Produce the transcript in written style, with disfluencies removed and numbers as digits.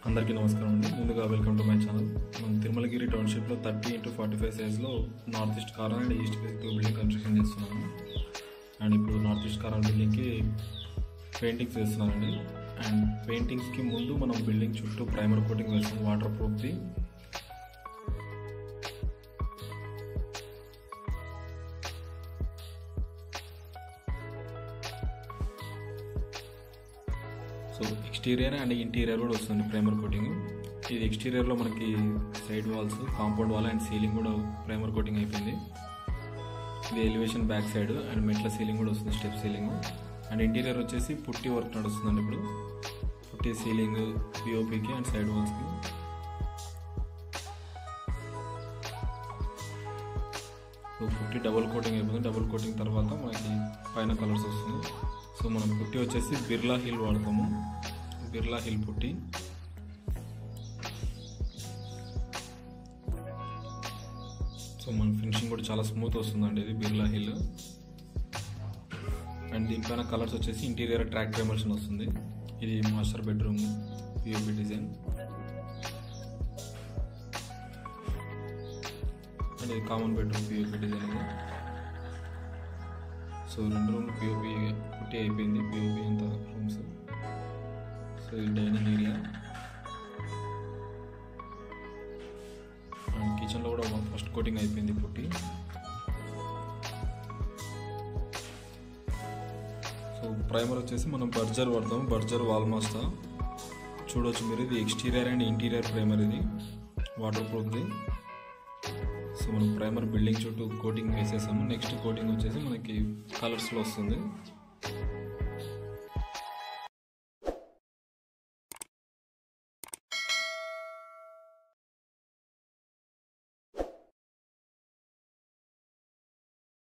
అందరికీ నమస్కారం అండి. ముందుగా వెల్కమ్ టు మై ఛానల్. మనం తిరుమలగిరి టౌన్షిప్లో 30x45 సైజ్లో north east corner and east face building construction చేస్తున్నాము. అండ్ ఇప్పుడు నార్త్ ఈస్ట్ కార్నర్ బిల్డింగ్కి పెయింటింగ్స్ వేస్తున్నానండి. అండ్ పెయింటింగ్స్కి ముందు మనం బిల్డింగ్ చుట్టూ ప్రైమర్ కోటింగ్ వేస్తాం వాటర్ ప్రూఫ్ది. సో ఎక్స్టీరియర్ అండ్ ఇంటీరియర్ కూడా వస్తుంది ప్రైమర్ కోటింగ్. ఇది ఎక్స్టీరియర్లో మనకి side walls, compound wall and ceiling కూడా ప్రైమర్ కోటింగ్ అయిపోయింది. ఇది ఎలివేషన్ బ్యాక్ సైడ్ అండ్ మెట్ల సీలింగ్ కూడా వస్తుంది, స్టెప్ సీలింగ్. అండ్ ఇంటీరియర్ వచ్చేసి పుట్టి వర్క్ నడుస్తుందండి. ఇప్పుడు పుట్టి సీలింగ్, పిఓపికి అండ్ సైడ్ వాల్స్కి. సో పుట్టి డబుల్ కోటింగ్ అయిపోతుంది. డబుల్ కోటింగ్ తర్వాత మనకి పైన కలర్స్ వస్తుంది. సో మనం పుట్టి వచ్చేసి బిర్లా హిల్ వాడతాము, బిర్లా హిల్ పుట్టి. సో మన ఫినిషింగ్ కూడా చాలా స్మూత్ వస్తుందండి ఇది బిర్లా హిల్. అండ్ దీనిపైన కలర్స్ వచ్చేసి ఇంటీరియర్ ట్రాక్ ఎమల్షన్ వస్తుంది. ఇది master bedroom POP design. And ఇది common bedroom POP design. So 2 రూమ్లు పిఓపి పుట్టి అయిపోయింది, పిఓపి అంత రూమ్స్. సో ఇది డైనింగ్ ఏరియా. అండ్ కిచెన్లో కూడా ఫస్ట్ కోటింగ్ అయిపోయింది పుట్టి. సో ప్రైమర్ వచ్చేసి మనం బర్జర్ వాడతాము, బర్జర్ వాల్ మాస్టా. చూడవచ్చు మీరు, ఇది ఎక్స్టీరియర్ అండ్ ఇంటీరియర్ ప్రైమర్, ఇది వాటర్ ప్రూఫ్ది. సో మనం ప్రైమర్ బిల్డింగ్ చుట్టూ కోటింగ్ వేసేసాము. నెక్స్ట్ కోటింగ్ వచ్చేసి మనకి కలర్స్లో వస్తుంది.